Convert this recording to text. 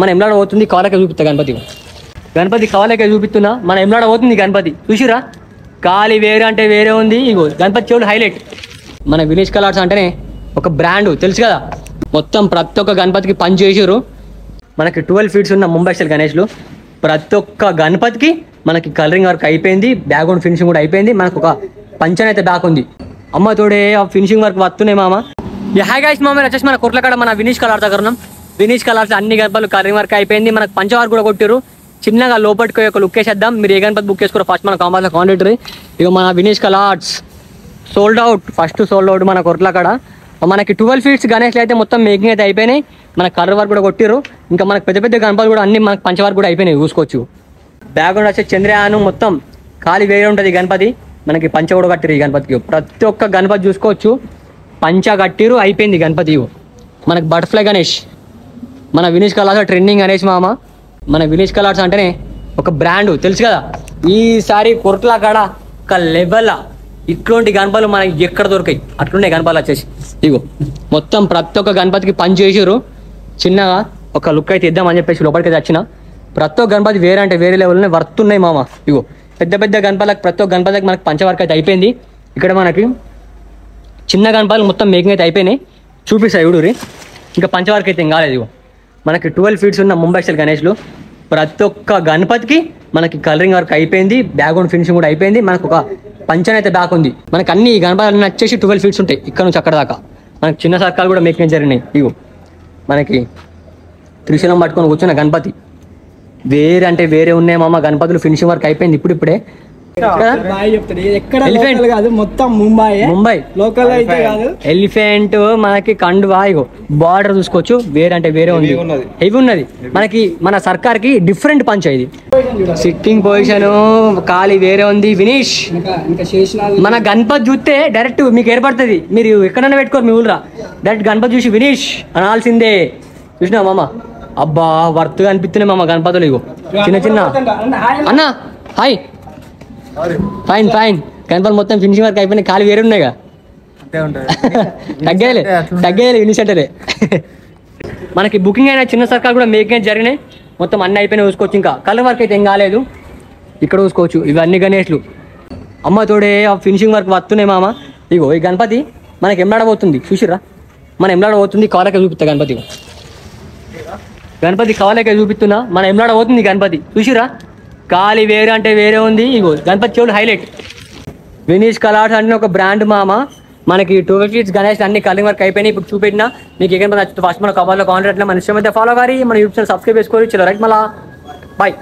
మన ఎమ్లాడ పోతుంది కవలకే చూపిస్తా గణపతి. గణపతి కవలకే చూపిస్తున్నా, మన ఎమ్లాడ పోతుంది గణపతి. చూసిరా కాలి వేరే అంటే వేరే ఉంది. ఇగో గణపతి చెవులు హైలైట్. మన విలేజ్ కలర్స్ అంటేనే ఒక బ్రాండ్ తెలుసు కదా. మొత్తం ప్రతి ఒక్క గణపతికి పని చేసారు. మనకి 12 ఫీట్స్ ఉన్న ముంబై స్టైల్ గణేష్లు. ప్రతి ఒక్క గణపతికి మనకి కలరింగ్ వర్క్ అయిపోయింది, బ్యాక్గ్రౌండ్ ఫినిషింగ్ కూడా అయిపోయింది. మనకు ఒక పంచన్ అయితే బ్యాక్ ఉంది. అమ్మ తోడే ఫినిషింగ్ వర్క్ వస్తున్నాయి మామ. హాయ్ గైస్, మామ వచ్చేసి మన కొట్లకాడ మన వినీష్ కలర్ దగ్గర ఉన్నాం. వినీష్ కలర్స్ అన్ని గణపతులు కలరింగ్ వర్క్ అయిపోయింది. మనకు పంచ వర్క్ కూడా కొట్టారు. చిన్నగా లోపలికి ఒక లుక్ వేసేద్దాం. మీరు ఏ గణపతి బుక్ చేసుకోరు ఫస్ట్ మన కాంబాస్లో కాంటాక్ట్. ఇక మన Vineesh colours sold out, first sold out మన కొట్లకాడ. మనకి 12 ఫీట్స్ గణేష్లు అయితే మొత్తం మేకింగ్ అయితే అయిపోయినాయి. మన కలర్ వర్క్ కూడా కొట్టారు. ఇంకా మనకు పెద్ద పెద్ద గణపతులు కూడా అన్ని మనకు పంచ వర్క్ కూడా అయిపోయినాయి చూసుకోవచ్చు. బ్యాక్గ్రౌండ్ వచ్చే చంద్రయానం మొత్తం ఖాళీ వేరే ఉంటుంది గణపతి. మనకి పంచ కూడా కట్టిరు ఈ గణపతికి. ప్రతి ఒక్క గణపతి చూసుకోవచ్చు పంచ కట్టిరు అయిపోయింది గణపతి. మనకి బటర్ఫ్లై గణేష్, మన వినీష్ కలర్స్ ట్రెండింగ్ గణేష్ మామ. మన వినీష్ కలర్స్ అంటేనే ఒక బ్రాండ్ తెలుసు కదా. ఈసారి కొరట్ల కాడ ఒక లెవెల్ ఇట్లాంటి గణపతులు మనకి ఎక్కడ దొరికాయి అట్లుండే గణపతులు వచ్చేసి. ఇగో మొత్తం ప్రతి ఒక్క గణపతికి పని చేసారు. చిన్నగా ఒక లుక్ అయితే ఇద్దామని చెప్పేసి లోపలికి అయితే వచ్చిన. ప్రతి ఒక్క గణపతి వేరే అంటే వేరే లెవెల్లోనే వర్తున్నాయి మామ. ఇగో పెద్ద పెద్ద గణపతులకు ప్రతి ఒక్క గణపతికి మనకి పంచవర్క్ అయితే అయిపోయింది. ఇక్కడ మనకి చిన్న గణపతులు మొత్తం మేకింగ్ అయితే అయిపోయినాయి. చూపిస్తాయి చూడురి. ఇంకా పంచవర్క్ అయితే ఏం కాలేదు. ఇగో మనకి 12 ఫీట్స్ ఉన్న ముంబై స్టైల్ గణేష్లు. ప్రతి ఒక్క గణపతికి మనకి కలరింగ్ వర్క్ అయిపోయింది, బ్యాక్గ్రౌండ్ ఫినిషింగ్ కూడా అయిపోయింది. మనకు ఒక పంచన్ అయితే బ్యాక్ ఉంది. మనకి అన్ని గణపతులు వచ్చేసి 12 ఫీట్స్ ఉంటాయి ఇక్కడ నుంచి అక్కడ దాకా. మనకి చిన్న సర్కాలు కూడా మేకింగ్ జరిగినాయి. ఇగో మనకి త్రిశూలం పట్టుకొని కూర్చున్న గణపతి వేరే అంటే వేరే ఉన్నాయి మామ. గణపతులు ఫినిషింగ్ వర్క్ అయిపోయింది ఇప్పుడిప్పుడే. ముంబై ఎలిఫెంట్ మనకి కండువా. ఇగో బార్డర్ చూసుకోవచ్చు వేరే అంటే వేరే ఉంది, హెవీ ఉన్నది. మనకి మన సర్కార్ కి డిఫరెంట్ పంచ్ ఇది. సిట్టింగ్ పొజిషన్ ఖాళీ వేరే ఉంది. వినీష్ మన గణపతి చూస్తే డైరెక్ట్ మీకు ఏర్పడుతుంది. మీరు ఎక్కడైనా పెట్టుకోరు మీ ఊళ్ళో. డైరెక్ట్ గణపతి చూసి వినీష్ అనాల్సిందే. చూసినా మామ అబ్బా వర్త్ అనిపిస్తున్నాయి మామ గణపతులు. ఇగో చిన్న చిన్న అన్న హాయ్ ఫైన్ ఫైన్. గణపతులు మొత్తం ఫినిషింగ్ వర్క్ అయిపోయినాయి. ఖాళీ వేరే ఉన్నాయిగా. తగ్గేయాలి వినీష్ అంటేనే. మనకి బుకింగ్ అయిన చిన్న సర్కార్ కూడా మేకింగ్ జరిగినాయి. మొత్తం అన్నీ అయిపోయినాయి చూసుకోవచ్చు. ఇంకా కలర్ వర్క్ అయితే ఏం కాలేదు. ఇక్కడ చూసుకోవచ్చు ఇవన్నీ గణేష్లు. అమ్మ తోడే ఫినిషింగ్ వర్క్ వస్తున్నాయి మామ. ఇగో ఈ గణపతి మనకి ఎంలాడబోతుంది. చూసిరా మన ఎంలాడబోతుంది కవలకే చూపిస్తా గణపతి. గణపతి కవలకే చూపిస్తున్నా, మన ఎంలాడబోతుంది గణపతి. చూసిరా ఖాళీ వేరే అంటే వేరే ఉంది. ఇగో గణపతి చెవులు హైలైట్. వినీష్ కలర్స్ అంటే ఒక బ్రాండ్ మామ. మనకి 12 ఫీట్స్ గణేష్ అన్ని కలరింగ్ వర్క్ అయిపోయినాయి. ఇప్పుడు చూపెట్టినా మీకు ఏ గణపతి నచ్చుతుంది ఫస్ట్ మన కవర్లో కాంటాక్ట్ మన ఇష్టం అయితే ఫాలో గారి మన యూట్యూబ్ ఛానల్ సబ్స్క్రైబ్ చేసుకోవాలి. చలో రైట్ మళ్ళా బాయ్.